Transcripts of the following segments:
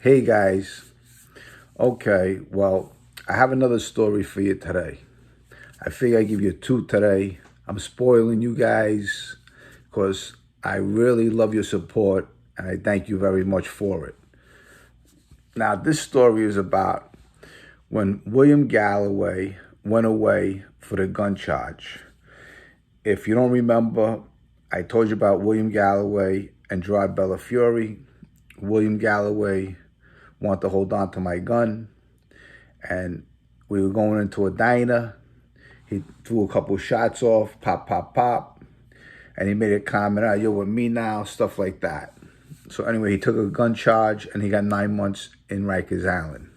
Hey guys, okay, well, I have another story for you today. I figure I give you two today. I'm spoiling you guys because I really love your support and I thank you very much for it. Now, this story is about when William Galloway went away for the gun charge. If you don't remember, I told you about William Galloway and Gerard Bellafiore. William Galloway wanted to hold on to my gun, and we were going into a diner. He threw a couple shots off, pop, pop, pop, and he made a comment, "You're with me now," stuff like that. So anyway, he took a gun charge, and he got 9 months in Rikers Island.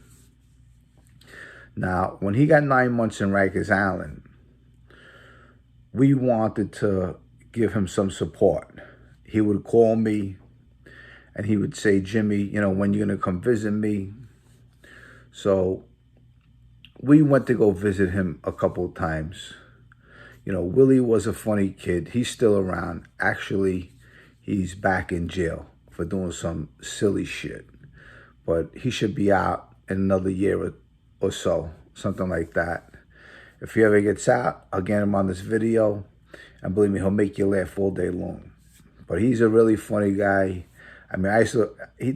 Now, when he got 9 months in Rikers Island, we wanted to give him some support. He would call me, and he would say, "Jimmy, when you going to come visit me?" So we went to go visit him a couple times. Willie was a funny kid. He's still around. Actually, he's back in jail for doing some silly shit. But he should be out in another year or so, something like that. If he ever gets out, I'll get him on this video. And believe me, he'll make you laugh all day long. But he's a really funny guy. I mean,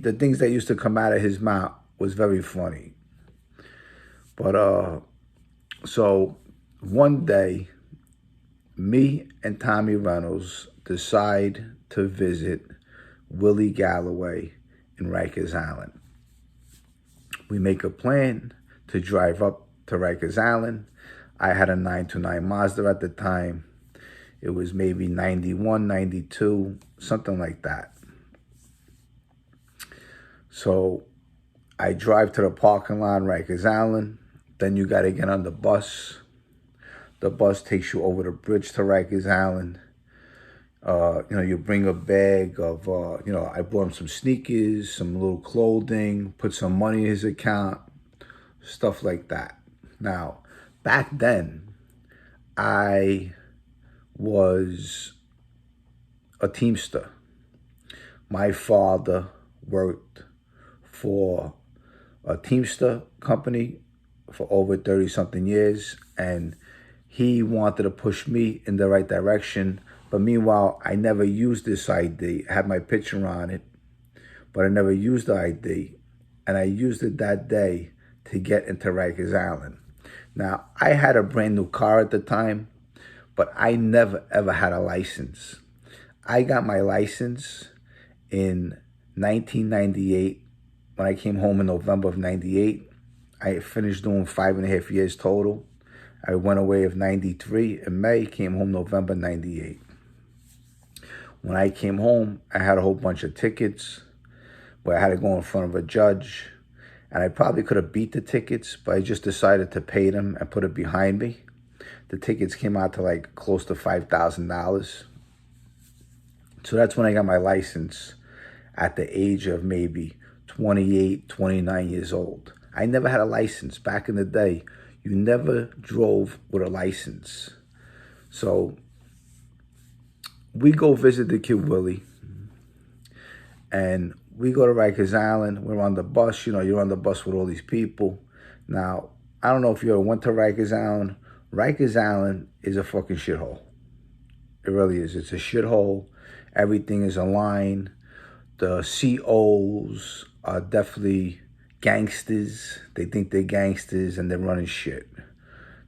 the things that used to come out of his mouth was very funny. But so one day, me and Tommy Reynolds decide to visit Willie Galloway in Rikers Island. We make a plan to drive up to Rikers Island. I had a 929 Mazda at the time. It was maybe 91, 92, something like that. So I drive to the parking lot in Rikers Island. Then you got to get on the bus. The bus takes you over the bridge to Rikers Island. You bring a bag of, I bought him some sneakers, some little clothing, put some money in his account, stuff like that. Now, back then, I was a Teamster. My father worked for a Teamster company for over 30-something years, and he wanted to push me in the right direction. But meanwhile, I never used this ID. I had my picture on it, but I never used the ID, and I used it that day to get into Rikers Island. Now, I had a brand new car at the time, but I never, ever had a license. I got my license in 1998. When I came home in November of 98, I finished doing 5.5 years total. I went away of 93 in May, came home November 98. When I came home, I had a whole bunch of tickets where I had to go in front of a judge. And I probably could have beat the tickets, but I just decided to pay them and put it behind me. The tickets came out to like close to $5,000. So that's when I got my license at the age of maybe 28, 29 years old. I never had a license. Back in the day, you never drove with a license. So we go visit the kid Willie, and we go to Rikers Island. We're on the bus. You're on the bus with all these people. Now, I don't know if you ever went to Rikers Island. Rikers Island is a fucking shithole. It really is. It's a shithole. Everything is aligned. The COs are definitely gangsters. They think they're gangsters and they're running shit.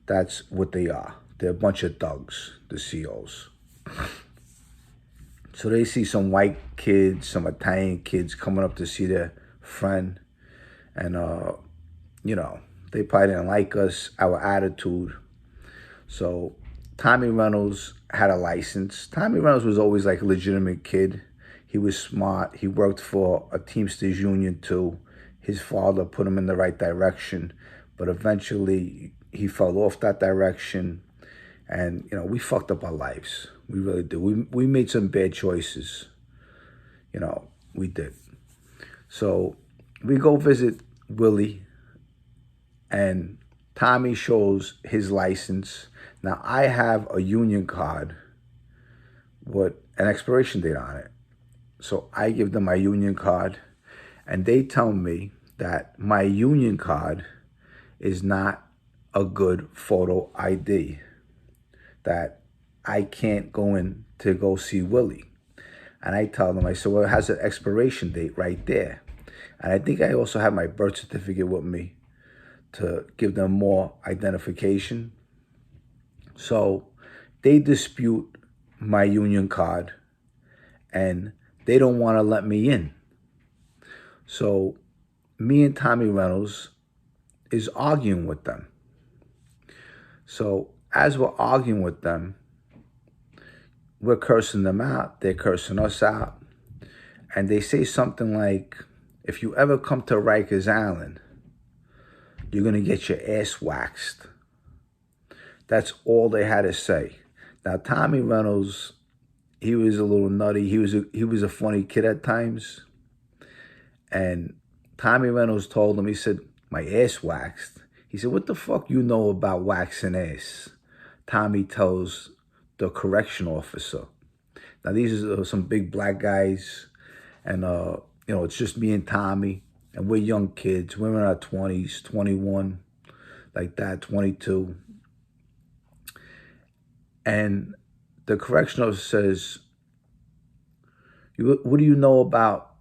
That's what they are. They're a bunch of thugs, the COs. So they see some white kids, some Italian kids coming up to see their friend. And, they probably didn't like us, our attitude. So Tommy Reynolds had a license. Tommy Reynolds was always like a legitimate kid. He was smart. He worked for a Teamsters union too. His father put him in the right direction, but eventually he fell off that direction. And, we fucked up our lives. We really did. We made some bad choices. We did. So we go visit Willie, and Tommy shows his license. Now, I have a union card with an expiration date on it. So I give them my union card, And they tell me that my union card is not a good photo ID, that I can't go in to go see Willie. And I tell them, I said, well, it has an expiration date right there. And I think I also have my birth certificate with me to give them more identification. So they dispute my union card and they don't want to let me in. So me and Tommy Reynolds is arguing with them. So as we're arguing with them, we're cursing them out, they're cursing us out. And they say something like, if you ever come to Rikers Island, you're going to get your ass waxed. That's all they had to say. Now, Tommy Reynolds, he was a little nutty. He was a funny kid at times. And Tommy Reynolds told him, he said, my ass waxed. He said, what the fuck you know about waxing ass? Tommy tells the correction officer. Now, these are some big black guys. And, it's just me and Tommy. And we're young kids. We're in our 20s, 21, like that, 22. And the correction officer says, what do you know about,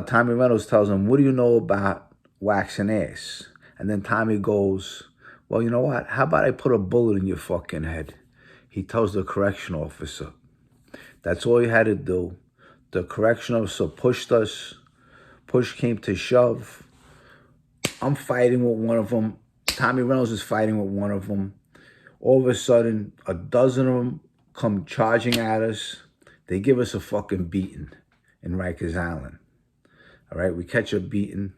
Tommy Reynolds tells him, what do you know about waxing ass? And then Tommy goes, well, you know what? How about I put a bullet in your fucking head? He tells the correction officer. That's all he had to do. The correction officer pushed us. Push came to shove. I'm fighting with one of them. Tommy Reynolds is fighting with one of them. All of a sudden, a dozen of them come charging at us. They give us a fucking beating in Rikers Island. All right, we catch a beating.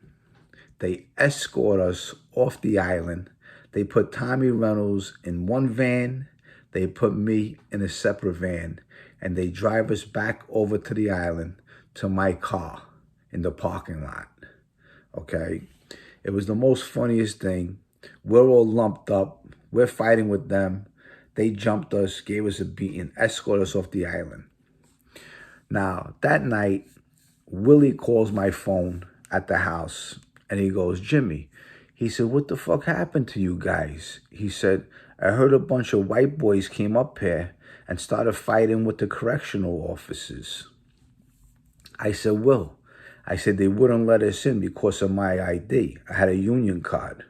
They escort us off the island. They put Tommy Reynolds in one van. They put me in a separate van. And they drive us back over to the island to my car in the parking lot. Okay? It was the most funniest thing. We're all lumped up. We're fighting with them. They jumped us, gave us a beating, escorted us off the island. Now, that night, Willie calls my phone at the house, and he goes, Jimmy, he said, what the fuck happened to you guys? He said, I heard a bunch of white boys came up here and started fighting with the correctional officers. I said, Will, I said, they wouldn't let us in because of my ID. I had a union card.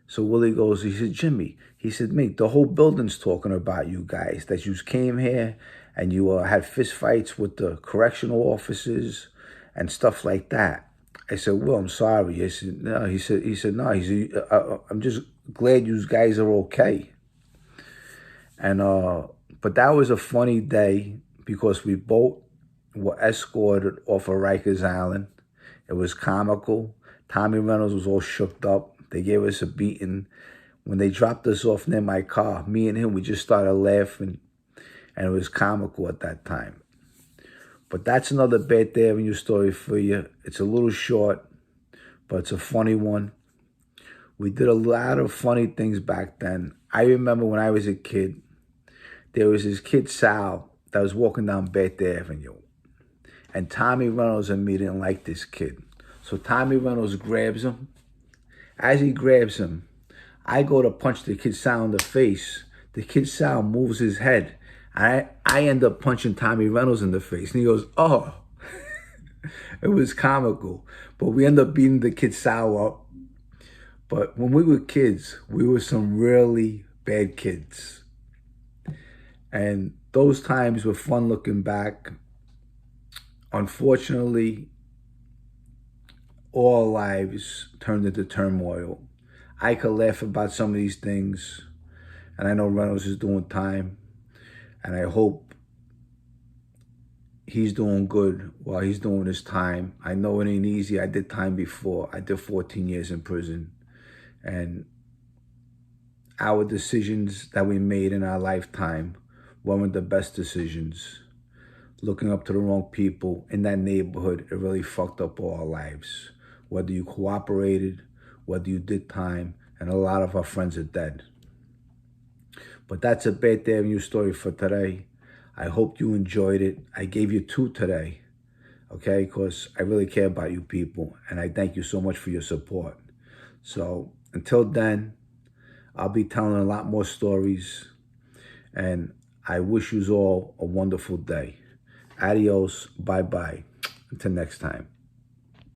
So Willie goes, he said, Jimmy, he said, mate, the whole building's talking about you guys, that you came here and you had fist fights with the correctional officers and stuff like that. I said, Will, I'm sorry. I said, no. He said, no. He said, I'm just glad you guys are okay. And, but that was a funny day because we both were escorted off of Rikers Island. It was comical. Tommy Reynolds was all shook up. They gave us a beating. When they dropped us off near my car, me and him, we just started laughing. And it was comical at that time. But that's another Bad Day Avenue story for you. It's a little short, but it's a funny one. We did a lot of funny things back then. I remember when I was a kid, there was this kid, Sal, that was walking down Bad Day Avenue. And Tommy Reynolds and me didn't like this kid. So Tommy Reynolds grabs him. As he grabs him, I go to punch the kid Sal in the face. The kid Sal moves his head. I end up punching Tommy Reynolds in the face. And he goes, oh. It was comical. But we end up beating the kid Sal up. But when we were kids, we were some really bad kids. And those times were fun looking back. Unfortunately, all lives turned into turmoil. I could laugh about some of these things. And I know Reynolds is doing time. And I hope he's doing good while he's doing his time. I know it ain't easy. I did time before. I did 14 years in prison. And our decisions that we made in our lifetime weren't the best decisions. Looking up to the wrong people in that neighborhood, it really fucked up all our lives. Whether you cooperated, whether you did time, and a lot of our friends are dead. But that's a Bad Day Avenue story for today. I hope you enjoyed it. I gave you 2 today. okay? Because I really care about you people, and I thank you so much for your support. So until then, I'll be telling a lot more stories, and I wish you all a wonderful day. Adios, bye-bye. Until next time.